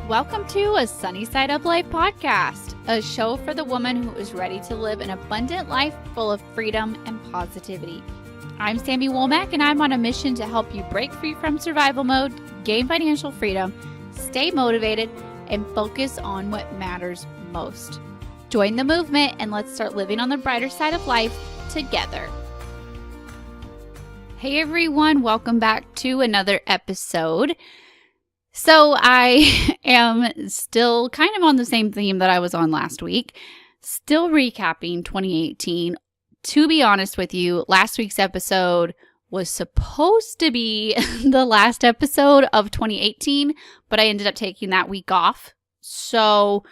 Welcome to a Sunny Side Up Life podcast, a show for the woman who is ready to live an abundant life full of freedom and positivity. I'm Sammy Womack, and I'm on a mission to help you break free from survival mode, gain financial freedom, stay motivated, and focus on what matters most. Join the movement and let's start living on the brighter side of life together. Hey everyone, welcome back to another episode. So I am still kind of on the same theme that I was on last week, still recapping 2018. To be honest with you, last week's episode was supposed to be the last episode of 2018, but I ended up taking that week off. So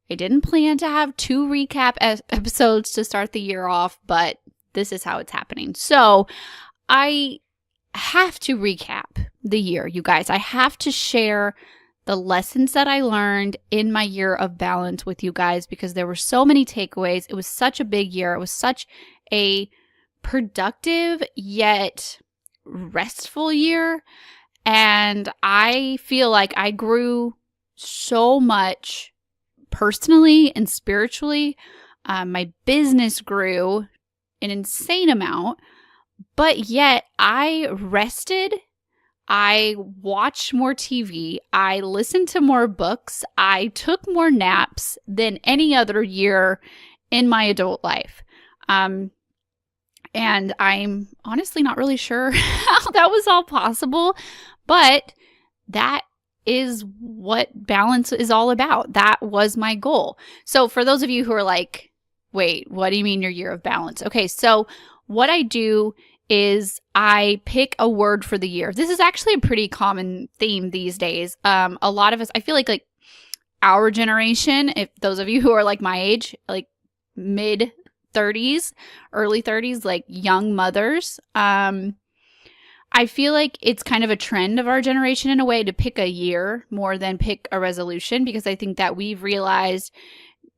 I didn't plan to have two recap episodes to start the year off, but this is how it's happening. So I have to recap the year, you guys. I have to share the lessons that I learned in my year of balance with you guys because there were so many takeaways. It was such a big year. It was such a productive yet restful year. And I feel like I grew so much personally and spiritually. My business grew an insane amount. But yet I rested, I watched more TV, I listened to more books, I took more naps than any other year in my adult life. And I'm honestly not really sure how that was all possible, but that is what balance is all about. That was my goal. So for those of you who are like, wait, what do you mean your year of balance? Okay, so what I do is I pick a word for the year. This is actually a pretty common theme these days. A lot of us, I feel like our generation, if those of you who are like my age, like mid 30s, early 30s, like young mothers, I feel like it's kind of a trend of our generation in a way to pick a year more than pick a resolution, because I think that we've realized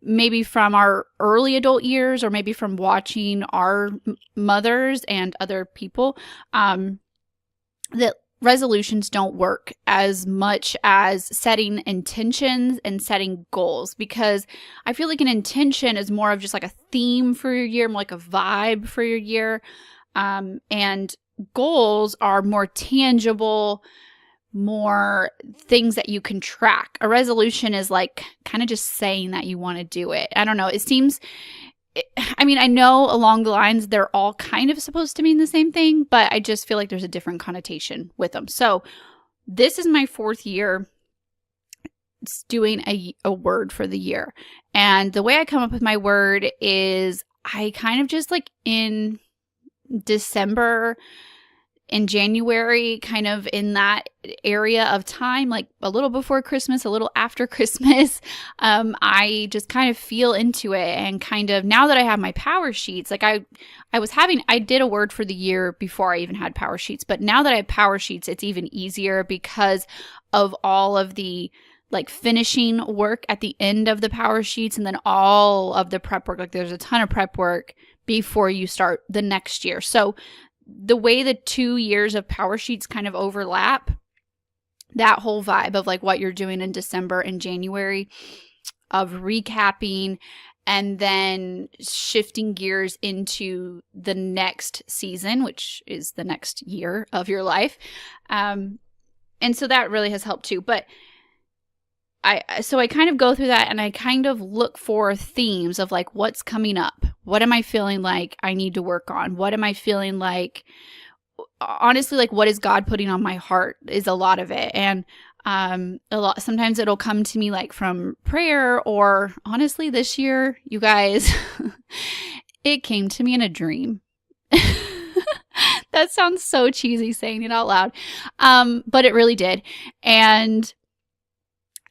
maybe from our early adult years or maybe from watching our mothers and other people, that resolutions don't work as much as setting intentions and setting goals, because I feel like an intention is more of just like a theme for your year, more like a vibe for your year. And goals are more tangible, more things that you can track. A resolution is like kind of just saying that you want to do it. I don't know. I know along the lines, they're all kind of supposed to mean the same thing, but I just feel like there's a different connotation with them. So this is my fourth year doing a word for the year. And the way I come up with my word is I kind of just like in December, in January, kind of in that area of time, like a little before Christmas, a little after Christmas, I just kind of feel into it. And kind of now that I have my power sheets, like I did a word for the year before I even had power sheets, but now that I have power sheets, it's even easier because of all of the like finishing work at the end of the power sheets and then all of the prep work. Like there's a ton of prep work before you start the next year. So the way the 2 years of power sheets kind of overlap, that whole vibe of like what you're doing in December and January of recapping and then shifting gears into the next season, which is the next year of your life. And so that really has helped too. But I kind of go through that and I kind of look for themes of like what's coming up. What am I feeling like I need to work on? What am I feeling like, honestly, like what is God putting on my heart is a lot of it. And sometimes it'll come to me like from prayer, or honestly this year, you guys, it came to me in a dream. That sounds so cheesy saying it out loud. But it really did. And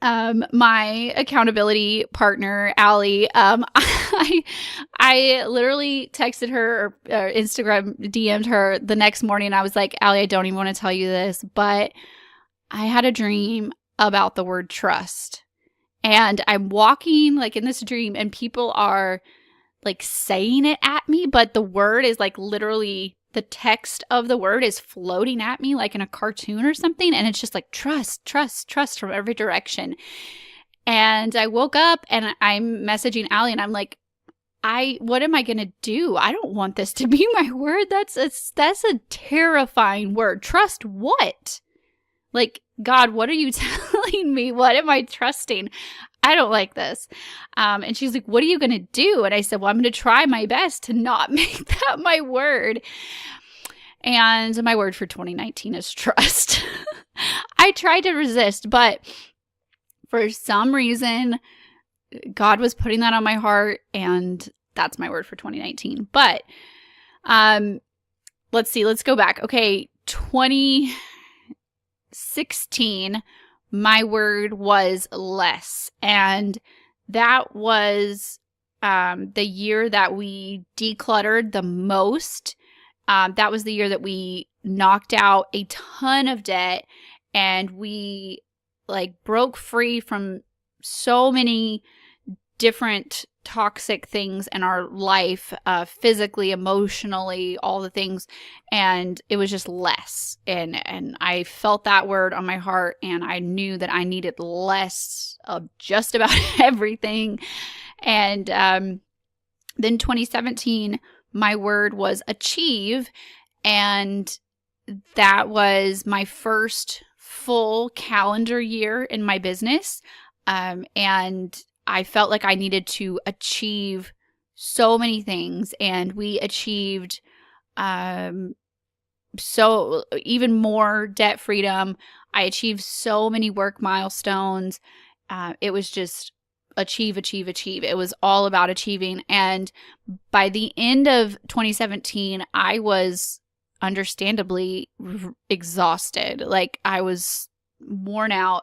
my accountability partner, Allie, I literally texted her or Instagram DM'd her the next morning. I was like, Allie, I don't even want to tell you this, but I had a dream about the word trust. And I'm walking like in this dream and people are like saying it at me, but the word is like literally the text of the word is floating at me like in a cartoon or something. And it's just like trust, trust, trust from every direction. And I woke up and I'm messaging Allie and I'm like, what am I going to do? I don't want this to be my word. That's a terrifying word. Trust what? Like, God, what are you telling me? What am I trusting? I don't like this. And she's like, what are you going to do? And I said, well, I'm going to try my best to not make that my word. And my word for 2019 is trust. I tried to resist, but for some reason, God was putting that on my heart, and that's my word for 2019. But let's see. Let's go back. Okay, 2016, my word was less. And that was the year that we decluttered the most. That was the year that we knocked out a ton of debt, and we broke free from so many different toxic things in our life, physically, emotionally, all the things. And it was just less. And I felt that word on my heart, and I knew that I needed less of just about everything. And then 2017, my word was achieve. And that was my first full calendar year in my business. And I felt like I needed to achieve so many things, and we achieved so even more debt freedom. I achieved so many work milestones. It was just achieve, achieve, achieve. It was all about achieving. And by the end of 2017, I was understandably exhausted. Like, I was worn out.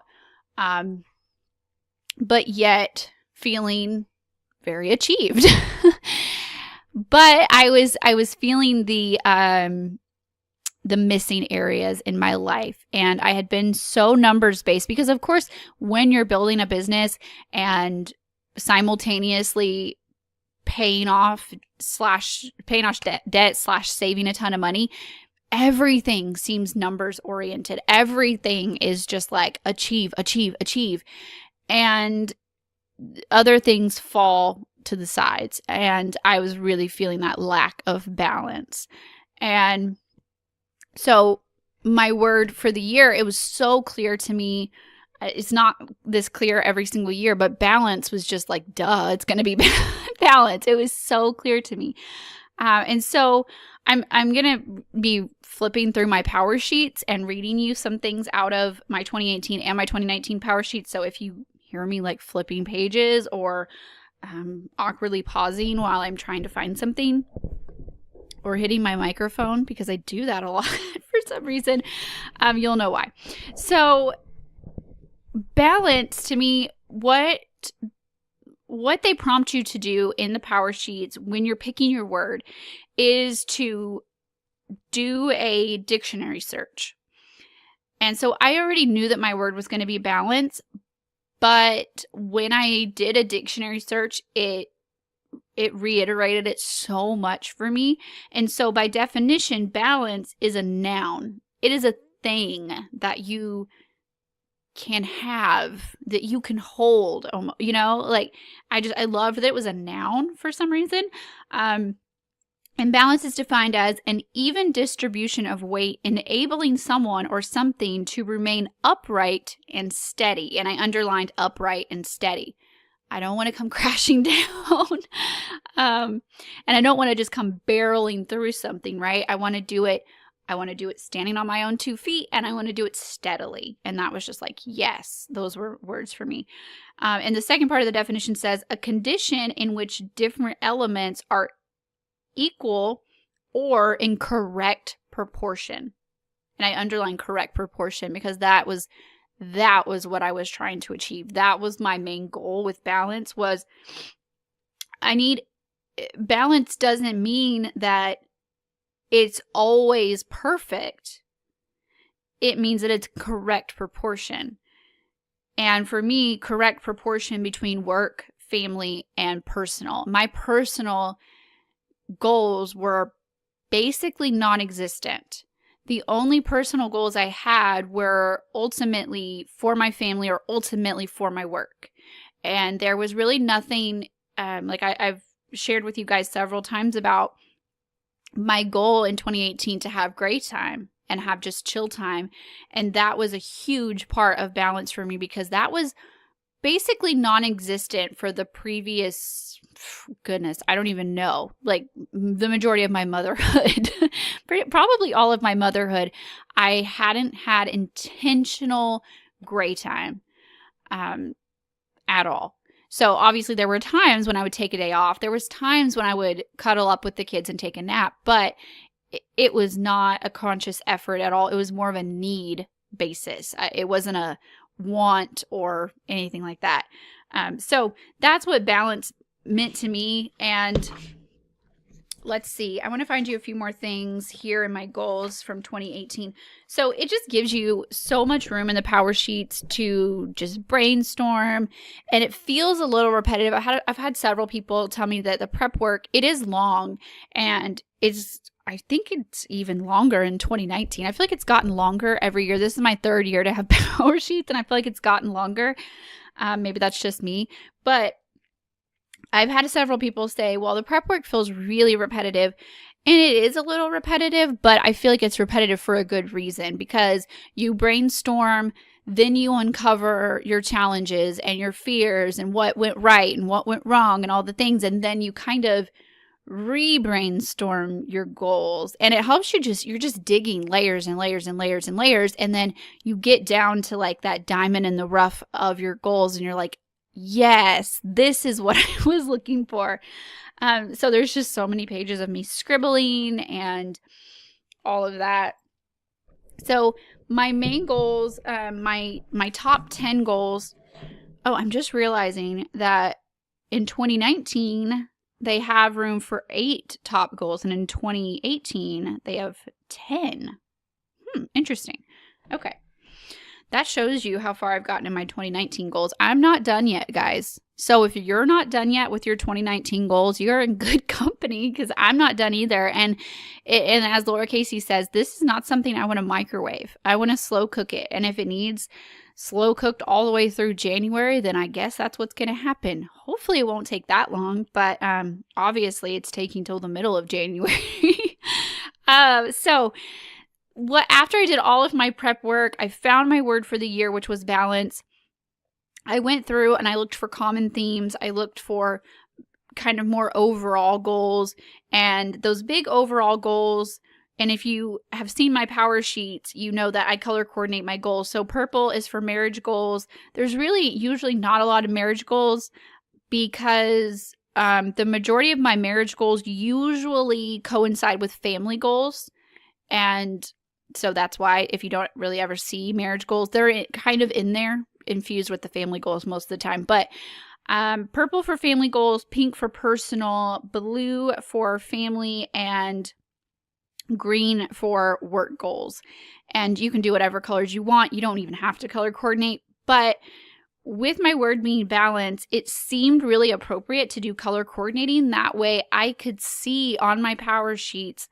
But yet feeling very achieved. But I was feeling the missing areas in my life, and I had been so numbers based, because of course, when you're building a business and simultaneously paying off debt / saving a ton of money, everything seems numbers oriented. Everything is just like achieve, achieve, achieve. And other things fall to the sides. And I was really feeling that lack of balance. And so my word for the year, it was so clear to me. It's not this clear every single year, but balance was just like, duh, it's going to be balance. It was so clear to me. And so I'm going to be flipping through my power sheets and reading you some things out of my 2018 and my 2019 power sheets. So if you hear me flipping pages or awkwardly pausing while I'm trying to find something, or hitting my microphone, because I do that a lot for some reason, you'll know why. So balance, to me, what they prompt you to do in the power sheets when you're picking your word is to do a dictionary search. And so I already knew that my word was going to be balance, but when I did a dictionary search, it reiterated it so much for me. And so by definition, balance is a noun. It is a thing that you can have, that you can hold, I loved that it was a noun for some reason. And balance is defined as an even distribution of weight, enabling someone or something to remain upright and steady. And I underlined upright and steady. I don't want to come crashing down. And I don't want to just come barreling through something, right? I want to do it standing on my own 2 feet, and I want to do it steadily. And that was just like, yes, those were words for me. And the second part of the definition says a condition in which different elements are equal or in correct proportion. And I underline correct proportion because that was what I was trying to achieve. That was my main goal with balance. Was balance doesn't mean that it's always perfect. It means that it's correct proportion. And for me, correct proportion between work, family, and personal. My personal goals were basically non-existent. The only personal goals I had were ultimately for my family or ultimately for my work. And there was really nothing, like I've shared with you guys several times about my goal in 2018 to have great time and have just chill time. And that was a huge part of balance for me because that was basically non-existent for the previous, goodness, I don't even know, like the majority of my motherhood, probably all of my motherhood. I hadn't had intentional gray time at all. So obviously there were times when I would take a day off. There was times when I would cuddle up with the kids and take a nap, but it was not a conscious effort at all. It was more of a need basis. It wasn't a want or anything like that. So that's what balance meant to me. And let's see, I want to find you a few more things here in my goals from 2018. So it just gives you so much room in the power sheets to just brainstorm, and it feels a little repetitive. I've had several people tell me that the prep work, it is long, and I think it's even longer in 2019. I feel like it's gotten longer every year. This is my third year to have power sheets, and I feel like it's gotten longer. Maybe that's just me, but I've had several people say, well, the prep work feels really repetitive, and it is a little repetitive, but I feel like it's repetitive for a good reason because you brainstorm, then you uncover your challenges and your fears and what went right and what went wrong and all the things, and then you kind of re-brainstorm your goals, and it helps you you're just digging layers and layers and layers and layers, and then you get down to like that diamond in the rough of your goals, and you're like, yes, this is what I was looking for. So there's just so many pages of me scribbling and all of that. So my main goals, my top 10 goals. Oh, I'm just realizing that in 2019, they have room for 8 top goals. And in 2018, they have 10. Interesting. Okay. That shows you how far I've gotten in my 2019 goals. I'm not done yet, guys. So if you're not done yet with your 2019 goals, you're in good company because I'm not done either. And as Laura Casey says, this is not something I want to microwave. I want to slow cook it. And if it needs slow cooked all the way through January, then I guess that's what's going to happen. Hopefully it won't take that long, but obviously it's taking till the middle of January. After I did all of my prep work, I found my word for the year, which was balance. I went through and I looked for common themes. I looked for kind of more overall goals, and those big overall goals. And if you have seen my power sheets, you know that I color coordinate my goals. So purple is for marriage goals. There's really usually not a lot of marriage goals because the majority of my marriage goals usually coincide with family goals. And so that's why if you don't really ever see marriage goals, they're kind of in there, infused with the family goals most of the time. But purple for family goals, pink for personal, blue for family, and green for work goals. And you can do whatever colors you want. You don't even have to color coordinate. But with my word being balance, it seemed really appropriate to do color coordinating. That way I could see on my power sheets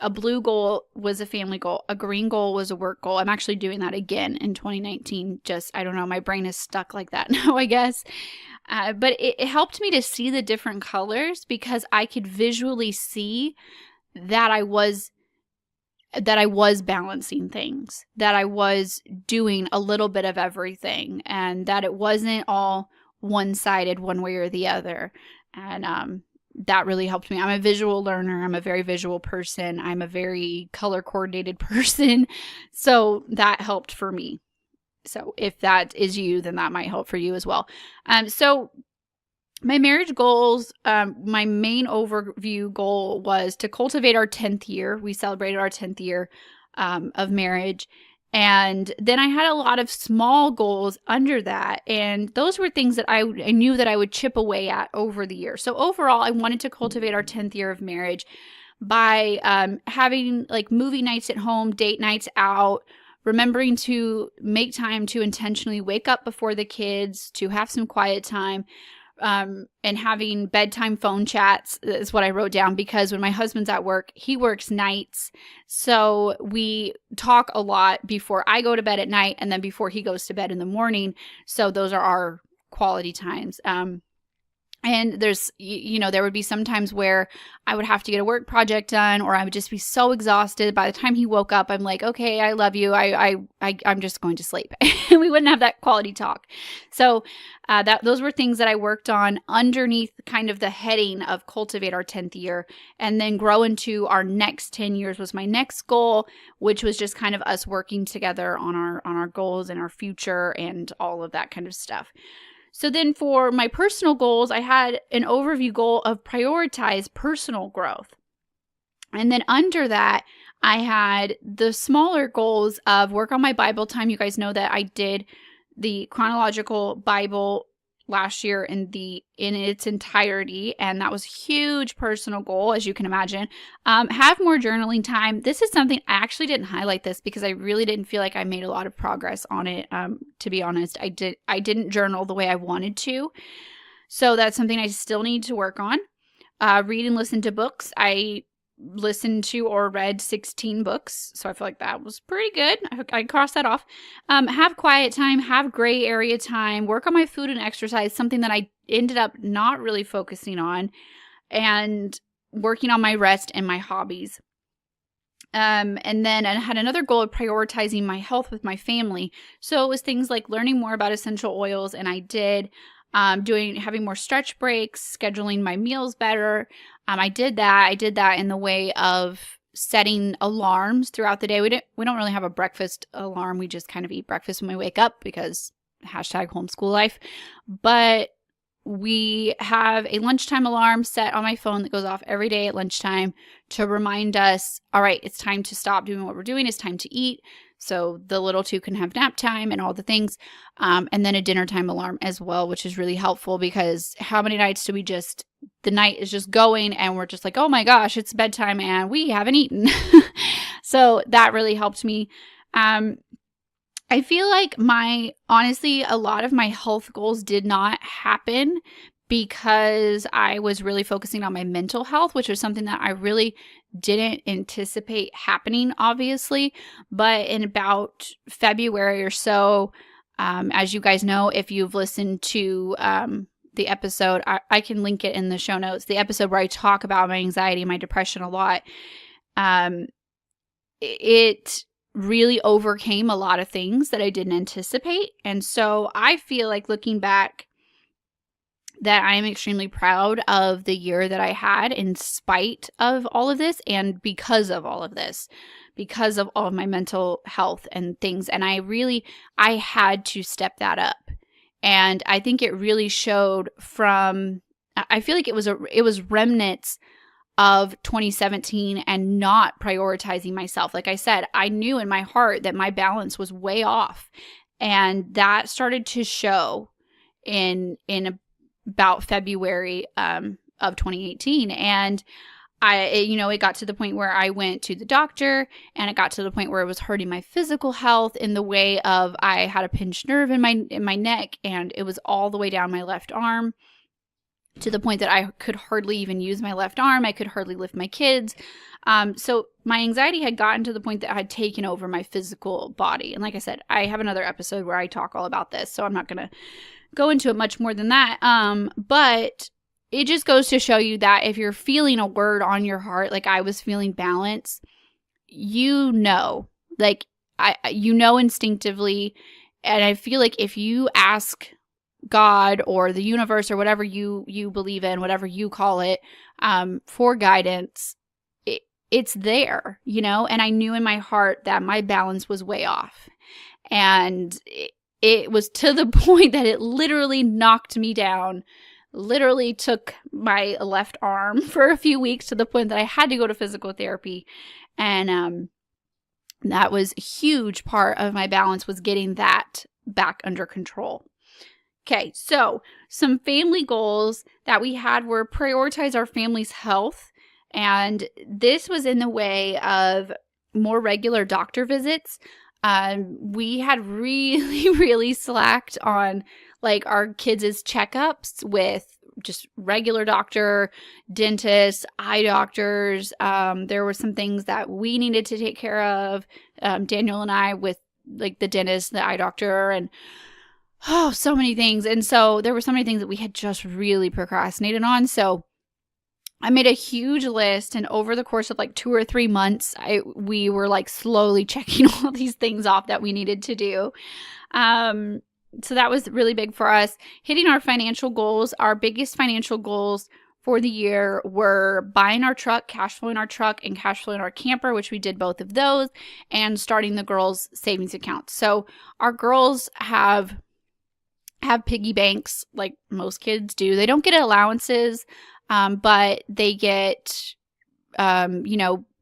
a blue goal was a family goal. A green goal was a work goal. I'm actually doing that again in 2019. I don't know, my brain is stuck like that now, I guess. But it helped me to see the different colors because I could visually see that I was balancing things, that I was doing a little bit of everything, and that it wasn't all one-sided one way or the other. And that really helped me. I'm a visual learner. I'm a very visual person. I'm a very color coordinated person. So that helped for me. So if that is you, then that might help for you as well. So my marriage goals, my main overview goal was to cultivate our 10th year. We celebrated our 10th year of marriage. And then I had a lot of small goals under that. And those were things that I knew that I would chip away at over the year. So overall, I wanted to cultivate our 10th year of marriage by having like movie nights at home, date nights out, remembering to make time to intentionally wake up before the kids, to have some quiet time, and having bedtime phone chats is what I wrote down, because when my husband's at work, he works nights. So we talk a lot before I go to bed at night and then before he goes to bed in the morning. So those are our quality times. And there's, there would be some times where I would have to get a work project done, or I would just be so exhausted. By the time he woke up, I'm like, okay, I love you. I'm just going to sleep. And we wouldn't have that quality talk. So those were things that I worked on underneath kind of the heading of Cultivate our 10th year, and then grow into our next 10 years was my next goal, which was just kind of us working together on our goals and our future and all of that kind of stuff. So then for my personal goals, I had an overview goal of prioritize personal growth. And then under that, I had the smaller goals of work on my Bible time. You guys know that I did the chronological Bible last year in its entirety, and that was a huge personal goal, as you can imagine. Have more journaling time. This is something I actually didn't highlight this because I really didn't feel like I made a lot of progress on it. To be honest, I didn't journal the way I wanted to, so that's something I still need to work on. Read and listen to books. I listened to or read 16 books, so I feel like that was pretty good. I crossed that off. Have quiet time, have gray area time, work on my food and exercise, something that I ended up not really focusing on, and working on my rest and my hobbies. And then I had another goal of prioritizing my health with my family. So it was things like learning more about essential oils, and I did. Having more stretch breaks, scheduling my meals better. I did that. I did that in the way of setting alarms throughout the day. We don't really have a breakfast alarm. We just kind of eat breakfast when we wake up because #homeschool life. But we have a lunchtime alarm set on my phone that goes off every day at lunchtime to remind us, all right, it's time to stop doing what we're doing. It's time to eat. So the little two can have nap time and all the things. And then a dinner time alarm as well, which is really helpful because how many nights do the night is just going and we're just like, oh my gosh, it's bedtime and we haven't eaten. So that really helped me. I feel like honestly, a lot of my health goals did not happen because I was really focusing on my mental health, which was something that I really didn't anticipate happening, obviously. But in about February or so, as you guys know, if you've listened to the episode, I can link it in the show notes, the episode where I talk about my anxiety and my depression a lot, it really overcame a lot of things that I didn't anticipate. And so I feel like looking back that I am extremely proud of the year that I had in spite of all of this and because of all of this, because of all of my mental health and things. And I had to step that up. And I think it really showed I feel like it was remnants of 2017 and not prioritizing myself. Like I said, I knew in my heart that my balance was way off. And that started to show in about February of 2018. And it got to the point where I went to the doctor, and it got to the point where it was hurting my physical health in the way of I had a pinched nerve in my neck, and it was all the way down my left arm to the point that I could hardly even use my left arm. I could hardly lift my kids. So my anxiety had gotten to the point that I had taken over my physical body. And like I said, I have another episode where I talk all about this, so I'm not going to go into it much more than that. But it just goes to show you that if you're feeling a word on your heart, like I was feeling balance, instinctively. And I feel like if you ask God or the universe or whatever you believe in, whatever you call it, for guidance, it's there, and I knew in my heart that my balance was way off. And it was to the point that it literally knocked me down, literally took my left arm for a few weeks to the point that I had to go to physical therapy. And that was a huge part of my balance, was getting that back under control. Okay, so some family goals that we had were prioritize our family's health. And this was in the way of more regular doctor visits. We had really, really slacked on like our kids' checkups with just regular doctor, dentists, eye doctors. There were some things that we needed to take care of, Daniel and I, with like the dentist, the eye doctor, and so many things. And so there were so many things that we had just really procrastinated on. So I made a huge list, and over the course of like 2 or 3 months, we were like slowly checking all these things off that we needed to do. So that was really big for us. Hitting our financial goals, our biggest financial goals for the year were buying our truck, cash flowing our truck, and cash flowing our camper, which we did both of those, and starting the girls' savings account. So our girls have piggy banks like most kids do. They don't get allowances, but they get,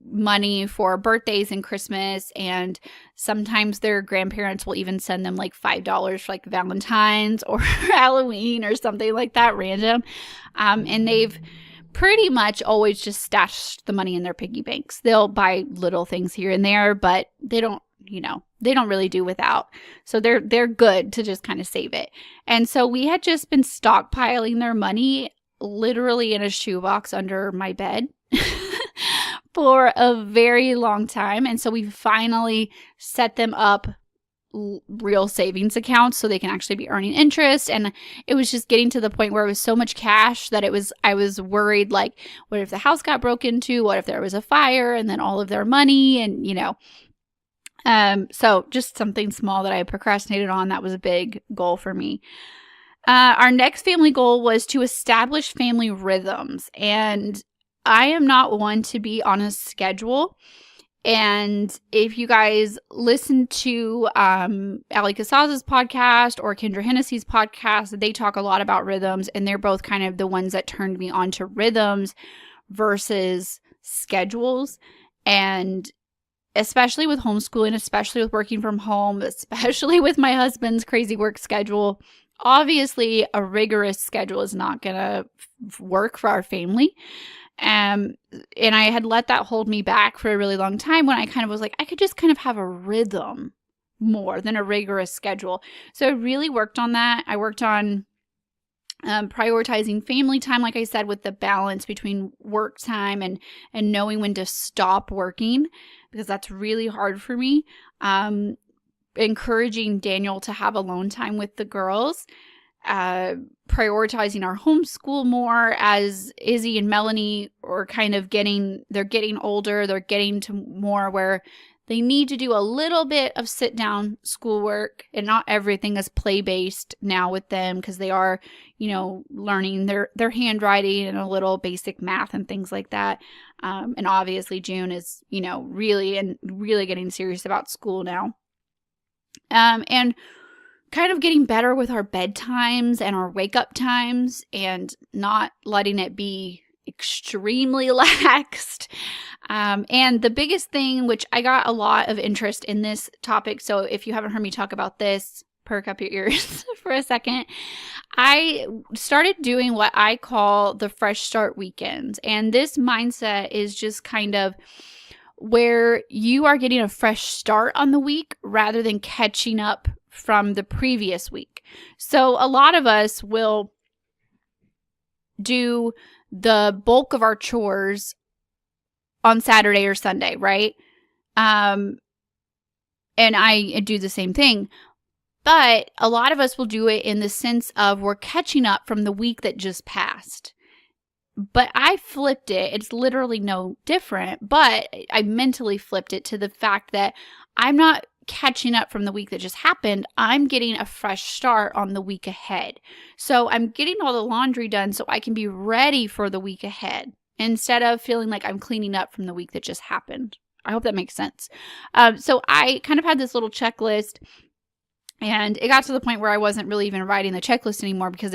money for birthdays and Christmas, and sometimes their grandparents will even send them like $5 for like Valentine's or Halloween or something like that random. And they've pretty much always just stashed the money in their piggy banks. They'll buy little things here and there, but they don't really do without. So they're good to just kind of save it. And so we had just been stockpiling their money literally in a shoebox under my bed for a very long time. And so we finally set them up real savings accounts so they can actually be earning interest. And it was just getting to the point where it was so much cash that I was worried, like, what if the house got broken into? What if there was a fire and then all of their money? And, so just something small that I procrastinated on. That was a big goal for me. Our next family goal was to establish family rhythms. And I am not one to be on a schedule. And if you guys listen to Ali Casaz's podcast or Kendra Hennessy's podcast, they talk a lot about rhythms, and they're both kind of the ones that turned me on to rhythms versus schedules. And especially with homeschooling, especially with working from home, especially with my husband's crazy work schedule, obviously a rigorous schedule is not going to work for our family. And I had let that hold me back for a really long time when I kind of was like, I could just kind of have a rhythm more than a rigorous schedule. So I really worked on that. I worked on prioritizing family time, like I said, with the balance between work time and knowing when to stop working, because that's really hard for me. Encouraging Daniel to have alone time with the girls. Prioritizing our homeschool more as Izzy and Melanie are kind of they're getting older. They're getting to more where they need to do a little bit of sit down schoolwork, and not everything is play based now with them, because they are, learning their handwriting and a little basic math and things like that. And obviously June is, really getting serious about school now. And kind of getting better with our bedtimes and our wake up times, and not letting it be extremely laxed. And the biggest thing, which I got a lot of interest in this topic, so if you haven't heard me talk about this, perk up your ears for a second. I started doing what I call the fresh start weekends. And this mindset is just kind of where you are getting a fresh start on the week rather than catching up from the previous week. So a lot of us will do the bulk of our chores on Saturday or Sunday, right? And I do the same thing. But a lot of us will do it in the sense of we're catching up from the week that just passed. But I flipped it. It's literally no different, but I mentally flipped it to the fact that I'm not catching up from the week that just happened. I'm getting a fresh start on the week ahead. So I'm getting all the laundry done so I can be ready for the week ahead, instead of feeling like I'm cleaning up from the week that just happened. I hope that makes sense. So I kind of had this little checklist, and it got to the point where I wasn't really even writing the checklist anymore, because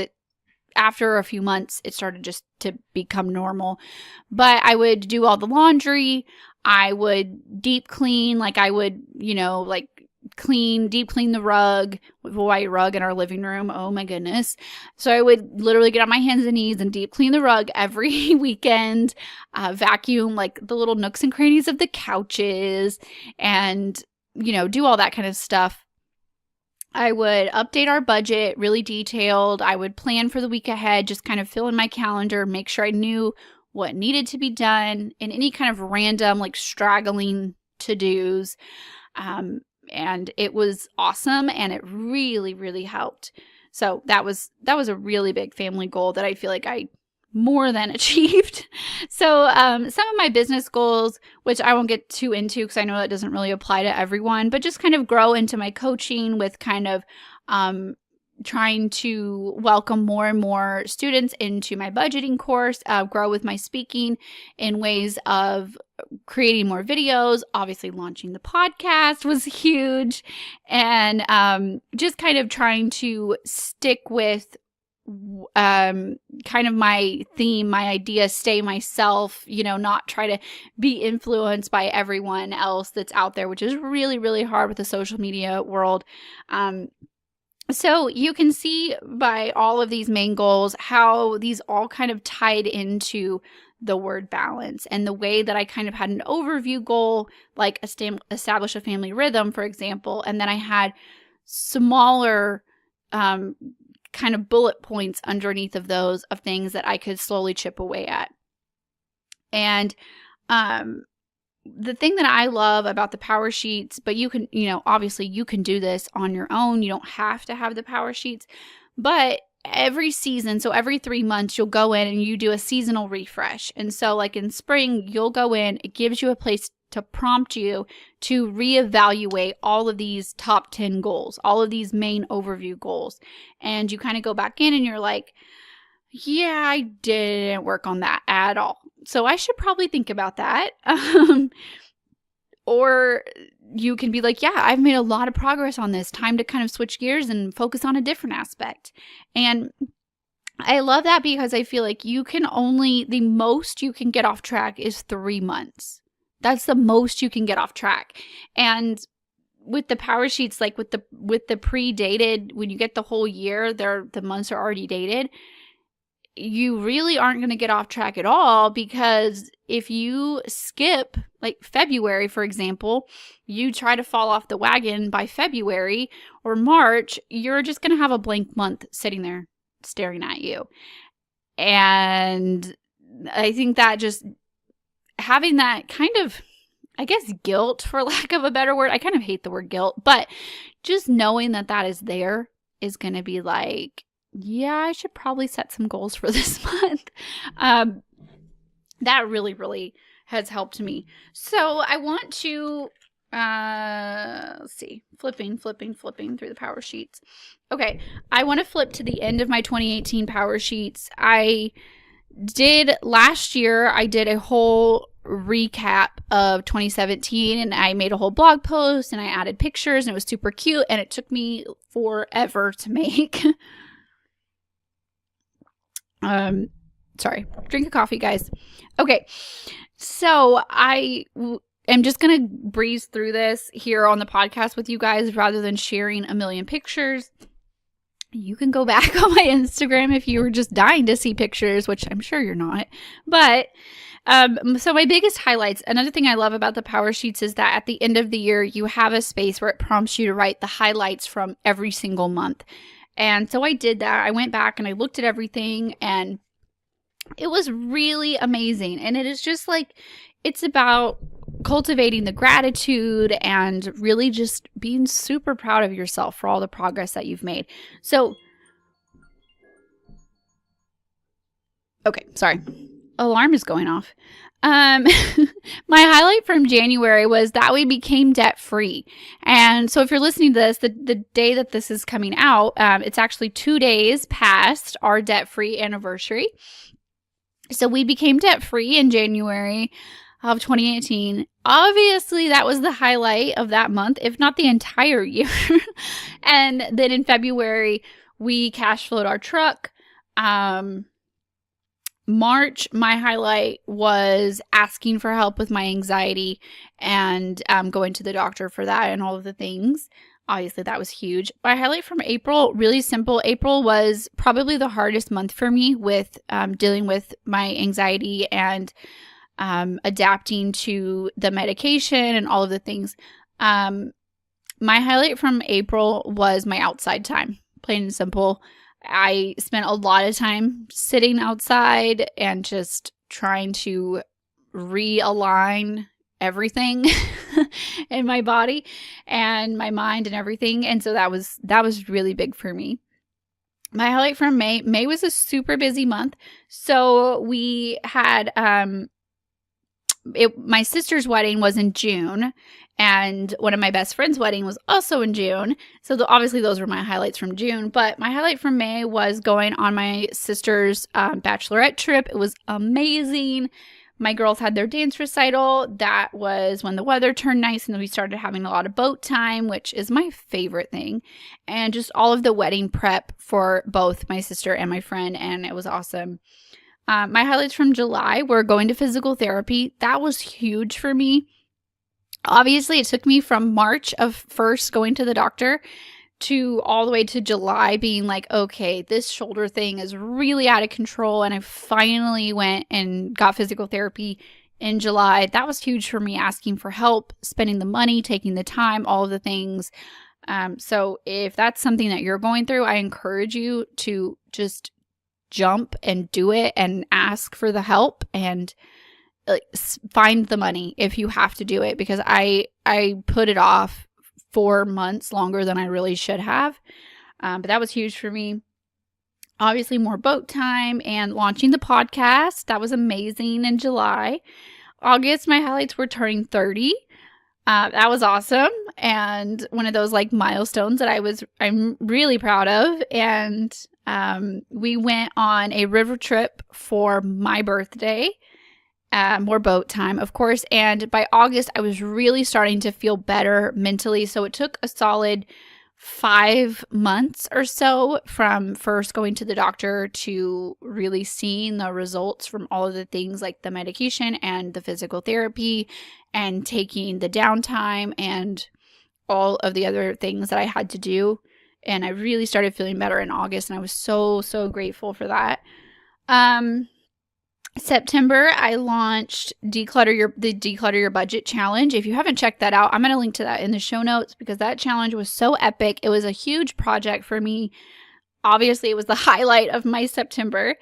after a few months, it started just to become normal. But I would do all the laundry. I would deep clean, like I would, deep clean the rug, with a white rug in our living room. Oh my goodness. So I would literally get on my hands and knees and deep clean the rug every weekend, vacuum like the little nooks and crannies of the couches, and do all that kind of stuff. I would update our budget, really detailed. I would plan for the week ahead, just kind of fill in my calendar, make sure I knew what needed to be done, and any kind of random, like straggling to-dos. And it was awesome, and it really, really helped. So that was a really big family goal that I feel like I more than achieved. So some of my business goals, which I won't get too into because I know that doesn't really apply to everyone, but just kind of grow into my coaching with kind of trying to welcome more and more students into my budgeting course, grow with my speaking in ways of creating more videos. Obviously, launching the podcast was huge, and just kind of trying to stick with kind of my theme, my idea, stay myself, not try to be influenced by everyone else that's out there, which is really, really hard with the social media world. So you can see by all of these main goals how these all kind of tied into the word balance, and the way that I kind of had an overview goal, like establish a family rhythm, for example, and then I had smaller kind of bullet points underneath of those of things that I could slowly chip away at. And the thing that I love about the power sheets, but you can, obviously you can do this on your own. You don't have to have the power sheets, but every season, so every 3 months, you'll go in and you do a seasonal refresh. And so like in spring, you'll go in, it gives you a place to prompt you to reevaluate all of these top 10 goals, all of these main overview goals. And you kind of go back in and you're like, yeah, I didn't work on that at all. So I should probably think about that. Or you can be like, yeah, I've made a lot of progress on this. Time to kind of switch gears and focus on a different aspect. And I love that because I feel like the most you can get off track is 3 months. That's the most you can get off track. And with the power sheets, like with the pre-dated, when you get the whole year, the months are already dated, you really aren't going to get off track at all, because if you skip, like February, for example, you try to fall off the wagon by February or March, you're just going to have a blank month sitting there staring at you. And I think that just having that kind of, I guess, guilt, for lack of a better word, I kind of hate the word guilt, but just knowing that is there is going to be like, yeah, I should probably set some goals for this month. That really, really has helped me. So I want to, let's see, flipping through the power sheets. Okay, I want to flip to the end of my 2018 power sheets. Last year, I did a whole recap of 2017, and I made a whole blog post, and I added pictures, and it was super cute, and it took me forever to make. Sorry, drink a coffee, guys. Okay, so I am just going to breeze through this here on the podcast with you guys rather than sharing a million pictures. You can go back on my Instagram if you were just dying to see pictures, which I'm sure you're not. But so my biggest highlights, another thing I love about the power sheets is that at the end of the year, you have a space where it prompts you to write the highlights from every single month. And so I did that. I went back and I looked at everything, and it was really amazing. And it is just like, it's about cultivating the gratitude and really just being super proud of yourself for all the progress that you've made. So, okay, sorry. Alarm is going off. My highlight from January was that we became debt free. And so if you're listening to this, the day that this is coming out, it's actually 2 days past our debt free anniversary. So we became debt free in January of 2018. Obviously, that was the highlight of that month, if not the entire year. And then in February, we cash flowed our truck. March, my highlight was asking for help with my anxiety and going to the doctor for that and all of the things. Obviously, that was huge. My highlight from April, really simple. April was probably the hardest month for me with dealing with my anxiety and adapting to the medication and all of the things. My highlight from April was my outside time, plain and simple. I spent a lot of time sitting outside and just trying to realign everything in my body and my mind and everything. And so that was really big for me. My highlight from May was a super busy month. So we had my sister's wedding was in June, and one of my best friend's wedding was also in June. So obviously those were my highlights from June. But my highlight from May was going on my sister's bachelorette trip. It was amazing. My girls had their dance recital. That was when the weather turned nice and we started having a lot of boat time, which is my favorite thing. And just all of the wedding prep for both my sister and my friend. And it was awesome. My highlights from July were going to physical therapy. That was huge for me. Obviously, it took me from March of first going to the doctor to all the way to July being like, okay, this shoulder thing is really out of control. And I finally went and got physical therapy in July. That was huge for me, asking for help, spending the money, taking the time, all of the things. So if that's something that you're going through, I encourage you to just jump and do it and ask for the help and find the money if you have to do it, because I put it off 4 months longer than I really should have. But that was huge for me. Obviously, more boat time and launching the podcast. That was amazing in July. August, my highlights were turning 30. That was awesome. And one of those like milestones that I'm really proud of. And we went on a river trip for my birthday. More boat time, of course. And by August, I was really starting to feel better mentally. So it took a solid 5 months or so from first going to the doctor to really seeing the results from all of the things like the medication and the physical therapy and taking the downtime and all of the other things that I had to do. And I really started feeling better in August, and I was so, so grateful for that. September, I launched the Declutter Your Budget Challenge. If you haven't checked that out, I'm going to link to that in the show notes because that challenge was so epic. It was a huge project for me. Obviously, it was the highlight of my September.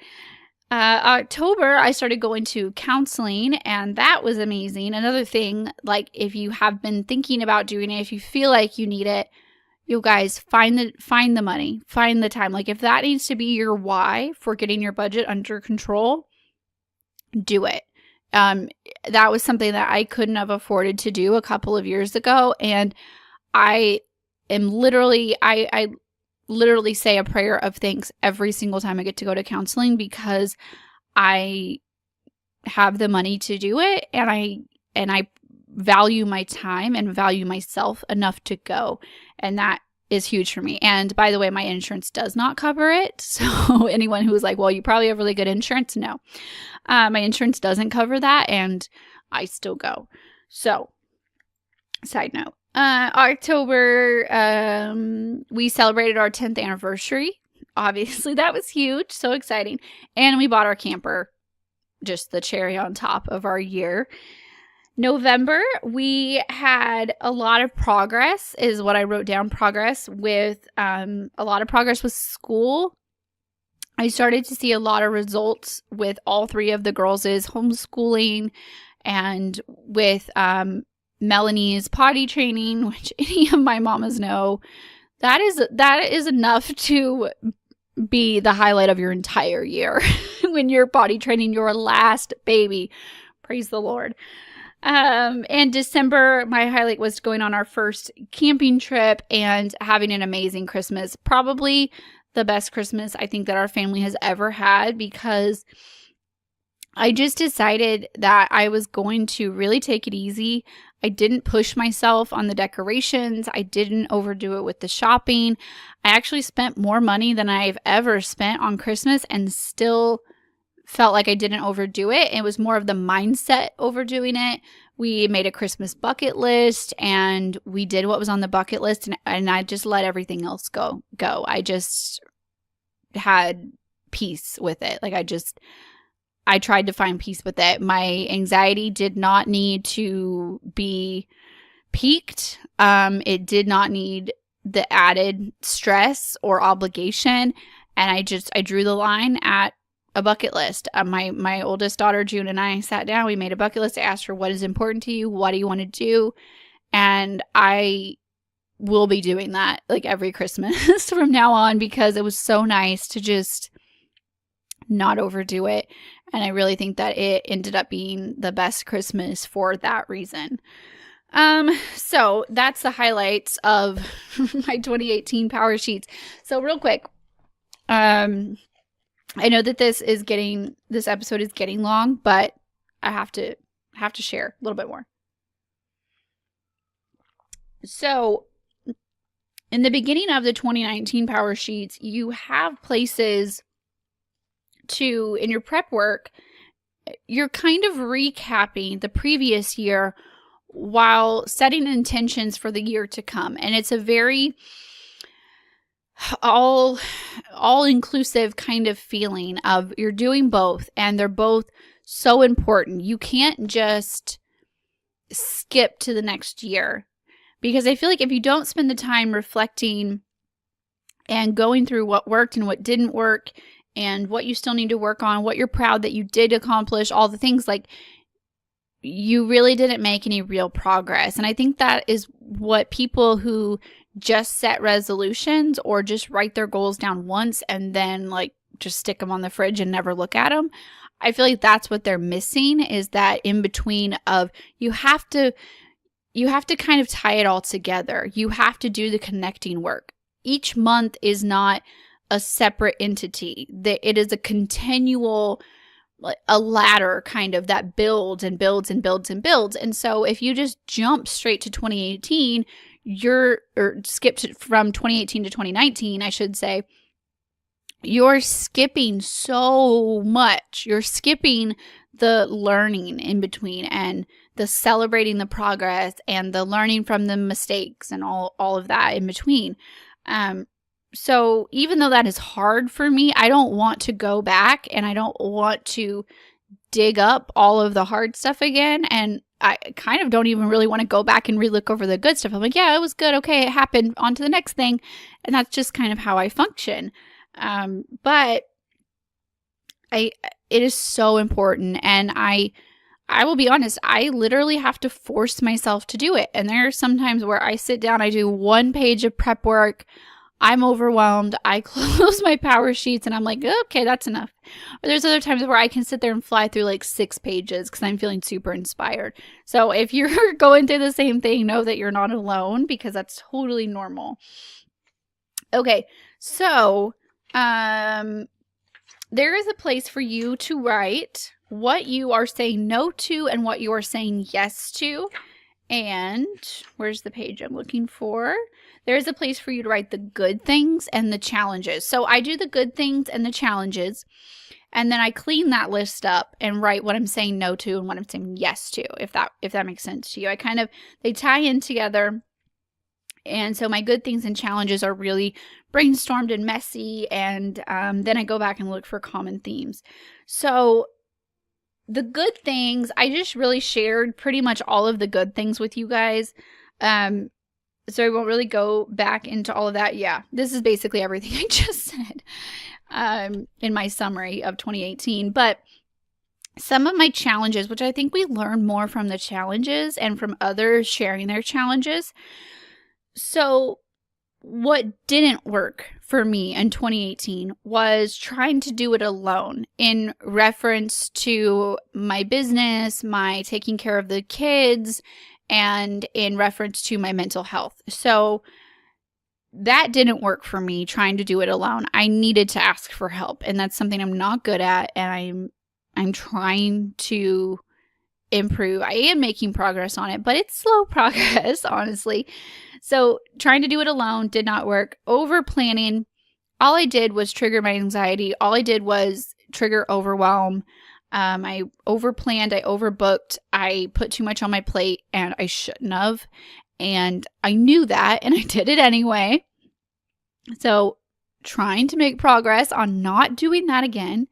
October, I started going to counseling, and that was amazing. Another thing, like if you have been thinking about doing it, if you feel like you need it, you guys find the money, find the time. Like if that needs to be your why for getting your budget under control, do it. That was something that I couldn't have afforded to do a couple of years ago. And I literally say a prayer of thanks every single time I get to go to counseling because I have the money to do it. And I value my time and value myself enough to go. And that is huge for me. And by the way, my insurance does not cover it. So anyone who's like, well, you probably have really good insurance. No, my insurance doesn't cover that. And I still go. So side note, October, we celebrated our 10th anniversary. Obviously that was huge. So exciting. And we bought our camper, just the cherry on top of our year. November, we had a lot of progress, is what I wrote down, progress with a lot of progress with school. I started to see a lot of results with all 3 of the girls' homeschooling and with Melanie's potty training, which any of my mamas know, that is enough to be the highlight of your entire year when you're potty training your last baby. Praise the Lord. And December, my highlight was going on our first camping trip and having an amazing Christmas. Probably the best Christmas I think that our family has ever had, because I just decided that I was going to really take it easy. I didn't push myself on the decorations. I didn't overdo it with the shopping. I actually spent more money than I've ever spent on Christmas and still felt like I didn't overdo it. It was more of the mindset overdoing it. We made a Christmas bucket list and we did what was on the bucket list, and I just let everything else go. I just had peace with it. Like I tried to find peace with it. My anxiety did not need to be peaked. It did not need the added stress or obligation. And I drew the line at a bucket list. My oldest daughter, June, and I sat down. We made a bucket list. I asked her, what is important to you? What do you want to do? And I will be doing that like every Christmas from now on, because it was so nice to just not overdo it. And I really think that it ended up being the best Christmas for that reason. So that's the highlights of my 2018 Power Sheets. So real quick, I know that this episode is getting long, but I have to share a little bit more. So in the beginning of the 2019 Power Sheets, you have places in your prep work, you're kind of recapping the previous year while setting intentions for the year to come. And it's a very all-inclusive kind of feeling of you're doing both, and they're both so important. You can't just skip to the next year, because I feel like if you don't spend the time reflecting and going through what worked and what didn't work and what you still need to work on, what you're proud that you did accomplish, all the things, like, you really didn't make any real progress. And I think that is what people who just set resolutions or just write their goals down once and then like just stick them on the fridge and never look at them, I feel like that's what they're missing, is that in between of you have to kind of tie it all together. You have to do the connecting work. Each month is not a separate entity. It is a continual, a ladder kind of that builds and builds and builds and builds. And so if you just jump straight to 2018, or skipped from 2018 to 2019, I should say, you're skipping so much. You're skipping the learning in between and the celebrating the progress and the learning from the mistakes and all of that in between. So even though that is hard for me, I don't want to go back and I don't want to dig up all of the hard stuff again. And I kind of don't even really want to go back and relook over the good stuff. I'm like, yeah, it was good. Okay, it happened. On to the next thing. And that's just kind of how I function. But it is so important. And I will be honest, I literally have to force myself to do it. And there are some times where I sit down, I do 1 page of prep work. I'm overwhelmed. I close my Power Sheets and I'm like, okay, that's enough. Or there's other times where I can sit there and fly through like 6 pages because I'm feeling super inspired. So if you're going through the same thing, know that you're not alone, because that's totally normal. Okay, so there is a place for you to write what you are saying no to and what you are saying yes to. And where's the page I'm looking for? There's a place for you to write the good things and the challenges. So I do the good things and the challenges, and then I clean that list up and write what I'm saying no to and what I'm saying yes to, if that makes sense to you. They tie in together. And so my good things and challenges are really brainstormed and messy, and then I go back and look for common themes. So the good things, I just really shared pretty much all of the good things with you guys. So I won't really go back into all of that. Yeah, this is basically everything I just said in my summary of 2018. But some of my challenges, which I think we learn more from the challenges and from others sharing their challenges. So what didn't work for me in 2018 was trying to do it alone in reference to my business, my taking care of the kids, and in reference to my mental health. So that didn't work for me, trying to do it alone. I needed to ask for help, and that's something I'm not good at, and I'm trying to improve. I am making progress on it, but it's slow progress, honestly. So trying to do it alone did not work. Over planning, all I did was trigger my anxiety. All I did was trigger overwhelm. I overplanned, I overbooked, I put too much on my plate, and I shouldn't have. And I knew that, and I did it anyway. So trying to make progress on not doing that again.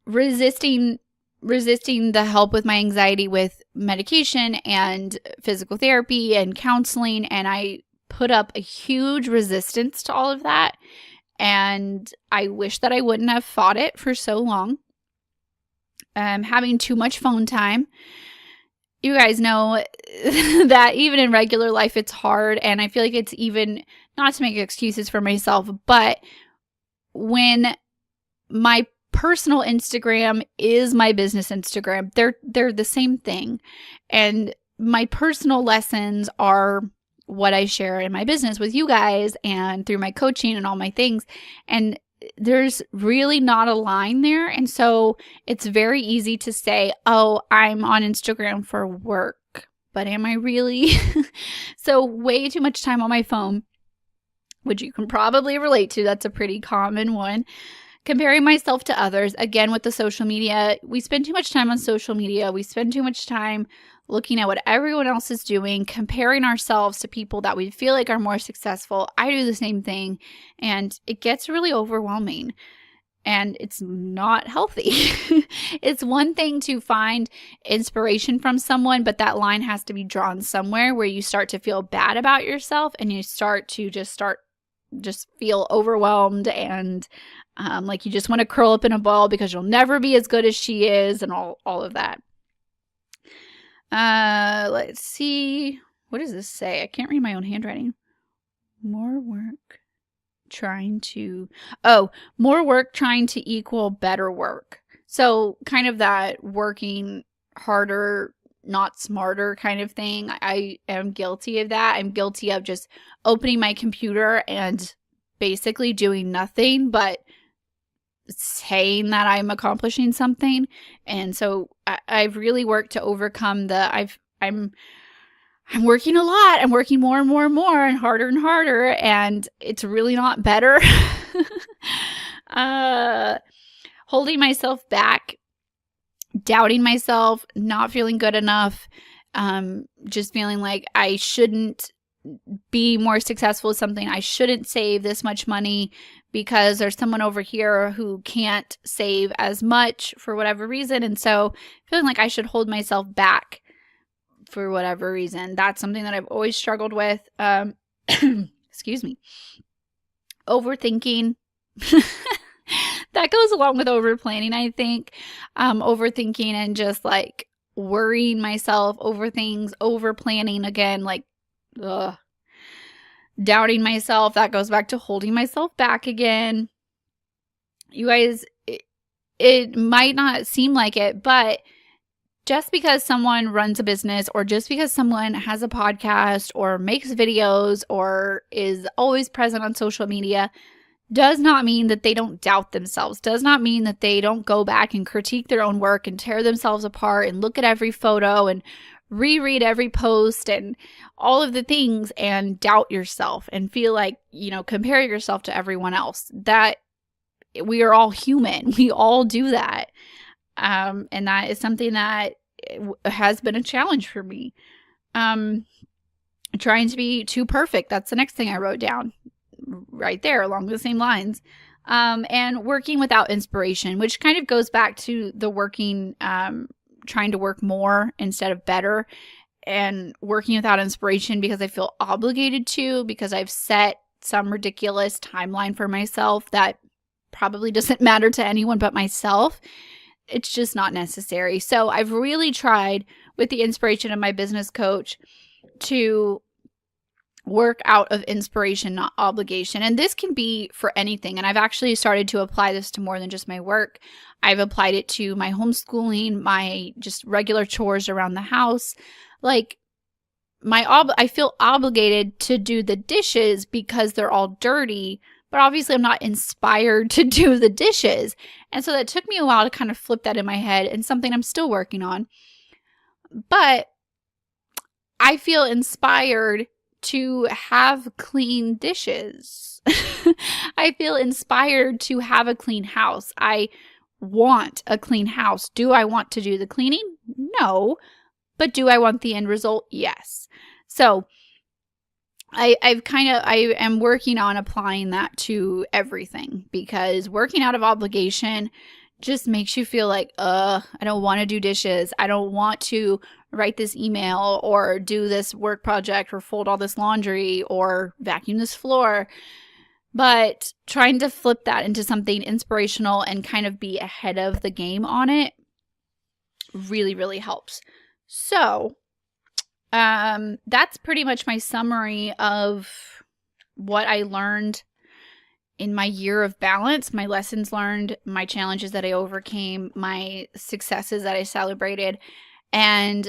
Resisting the help with my anxiety with medication and physical therapy and counseling, and I put up a huge resistance to all of that. And I wish that I wouldn't have fought it for so long. Having too much phone time. You guys know that even in regular life, it's hard. And I feel like it's even, not to make excuses for myself, but when my personal Instagram is my business Instagram, they're the same thing. And my personal lessons are what I share in my business with you guys and through my coaching and all my things. And there's really not a line there. And so it's very easy to say, oh, I'm on Instagram for work, but am I really? So way too much time on my phone, which you can probably relate to. That's a pretty common one. Comparing myself to others, again, with the social media, we spend too much time on social media. We spend too much time looking at what everyone else is doing, comparing ourselves to people that we feel like are more successful. I do the same thing, and it gets really overwhelming, and it's not healthy. It's one thing to find inspiration from someone, but that line has to be drawn somewhere where you start to feel bad about yourself, and you start to just feel overwhelmed and like you just want to curl up in a ball because you'll never be as good as she is, and all of that. Let's see. What does this say? I can't read my own handwriting. More work trying to equal better work. So kind of that working harder, not smarter kind of thing. I am guilty of that. I'm guilty of just opening my computer and basically doing nothing but saying that I'm accomplishing something. And so I've really worked to overcome I'm working a lot. I'm working more and more and more and harder, and it's really not better. Holding myself back, doubting myself, not feeling good enough, just feeling like I shouldn't be more successful with something. I shouldn't save this much money because there's someone over here who can't save as much for whatever reason. And so feeling like I should hold myself back for whatever reason. That's something that I've always struggled with. Excuse me. Overthinking. That goes along with over planning, I think. Overthinking and just like worrying myself over things, over planning again, like doubting myself. That goes back to holding myself back again. You guys, it might not seem like it, but just because someone runs a business, or just because someone has a podcast or makes videos or is always present on social media, does not mean that they don't doubt themselves, does not mean that they don't go back and critique their own work and tear themselves apart and look at every photo and reread every post and all of the things and doubt yourself and feel like, compare yourself to everyone else. That we are all human. We all do that. And that is something that has been a challenge for me. Trying to be too perfect. That's the next thing I wrote down right there along the same lines. And working without inspiration, which kind of goes back to the working, trying to work more instead of better, and working without inspiration because I feel obligated to, because I've set some ridiculous timeline for myself that probably doesn't matter to anyone but myself. It's just not necessary. So I've really tried, with the inspiration of my business coach, to work out of inspiration, not obligation. And this can be for anything. And I've actually started to apply this to more than just my work. I've applied it to my homeschooling, my just regular chores around the house. Like I feel obligated to do the dishes because they're all dirty, but obviously I'm not inspired to do the dishes. And so that took me a while to kind of flip that in my head, and something I'm still working on. But I feel inspired to have clean dishes. I feel inspired to have a clean house. I want a clean house. Do I want to do the cleaning? No. But do I want the end result? Yes. So I am working on applying that to everything, because working out of obligation just makes you feel like, I don't want to do dishes. I don't want to write this email or do this work project or fold all this laundry or vacuum this floor. But trying to flip that into something inspirational and kind of be ahead of the game on it really, really helps. So that's pretty much my summary of what I learned in my year of balance, my lessons learned, my challenges that I overcame, my successes that I celebrated. And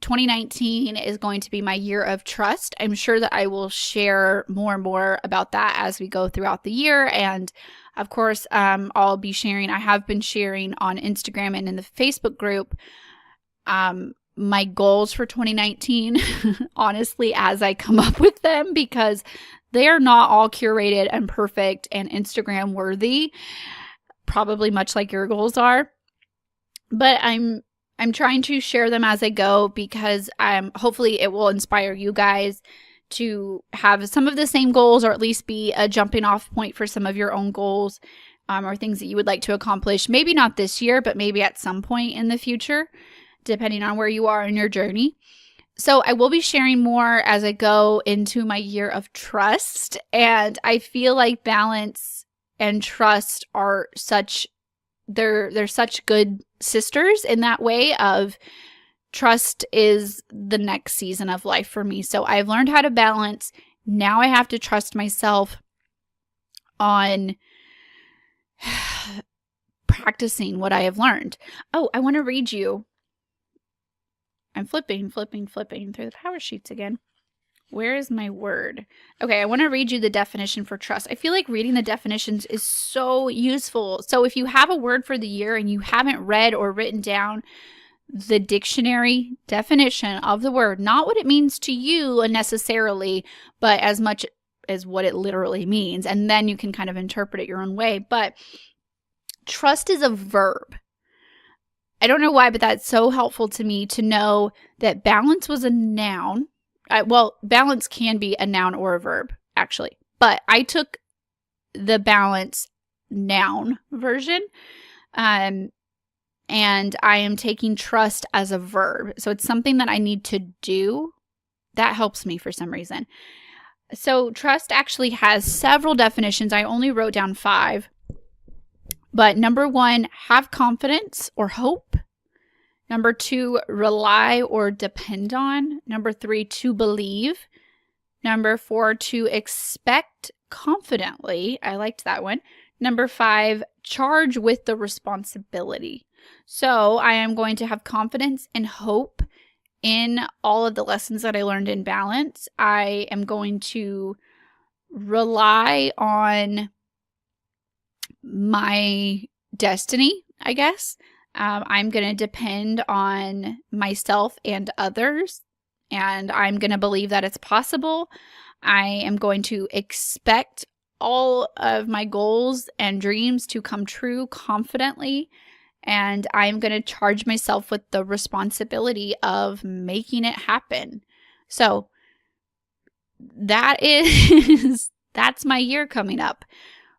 2019 is going to be my year of trust. I'm sure that I will share more and more about that as we go throughout the year. And of course, I'll be sharing, I have been sharing on Instagram and in the Facebook group, my goals for 2019, honestly, as I come up with them, because they are not all curated and perfect and Instagram worthy, probably much like your goals are. But I'm trying to share them as I go because hopefully it will inspire you guys to have some of the same goals, or at least be a jumping off point for some of your own goals, or things that you would like to accomplish. Maybe not this year, but maybe at some point in the future, depending on where you are in your journey. So I will be sharing more as I go into my year of trust. And I feel like balance and trust are they're such good sisters in that way of trust is the next season of life for me. So I've learned how to balance. Now I have to trust myself on practicing what I have learned. Oh, I want to read you. I'm flipping through the power sheets again. Where is my word? Okay, I want to read you the definition for trust. I feel like reading the definitions is so useful. So if you have a word for the year and you haven't read or written down the dictionary definition of the word, not what it means to you necessarily, but as much as what it literally means, and then you can kind of interpret it your own way. But trust is a verb. I don't know why, but that's so helpful to me to know that balance was a noun. Well, balance can be a noun or a verb, actually. But I took the balance noun version, and I am taking trust as a verb. So it's something that I need to do. That helps me for some reason. So trust actually has several definitions. I only wrote down 5. But number 1, have confidence or hope. Number 2, rely or depend on. Number 3, to believe. Number 4, to expect confidently. I liked that one. Number 5, charge with the responsibility. So I am going to have confidence and hope in all of the lessons that I learned in balance. I am going to rely on my destiny, I guess. I'm going to depend on myself and others, and I'm going to believe that it's possible. I am going to expect all of my goals and dreams to come true confidently, and I'm going to charge myself with the responsibility of making it happen. So that's my year coming up.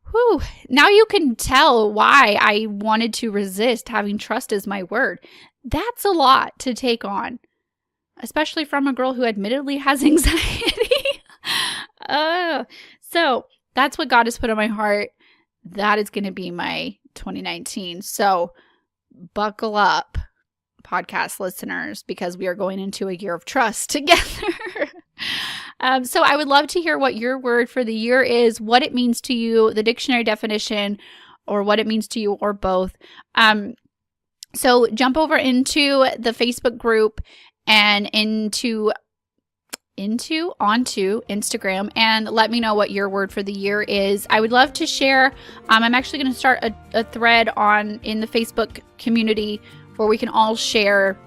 Whew. Now you can tell why I wanted to resist having trust as my word. That's a lot to take on, especially from a girl who admittedly has anxiety. So that's what God has put on my heart. That is going to be my 2019. So buckle up, podcast listeners, because we are going into a year of trust together. So I would love to hear what your word for the year is, what it means to you, the dictionary definition, or what it means to you, or both. So jump over into the Facebook group and onto Instagram and let me know what your word for the year is. I would love to share. I'm actually going to start a thread in the Facebook community where we can all share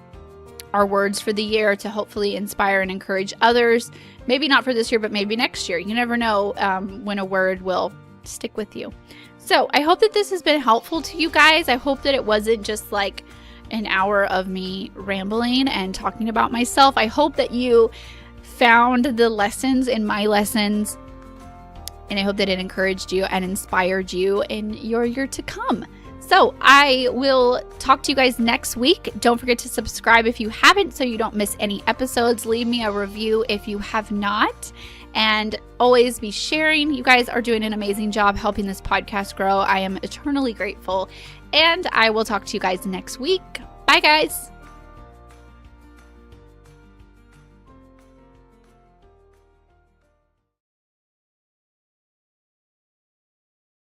our words for the year to hopefully inspire and encourage others. Maybe not for this year, but maybe next year. You never know when a word will stick with you. So I hope that this has been helpful to you guys. I hope that it wasn't just like an hour of me rambling and talking about myself. I hope that you found the lessons in my lessons, and I hope that it encouraged you and inspired you in your year to come. So I will talk to you guys next week. Don't forget to subscribe if you haven't so you don't miss any episodes. Leave me a review if you have not. And always be sharing. You guys are doing an amazing job helping this podcast grow. I am eternally grateful. And I will talk to you guys next week. Bye, guys.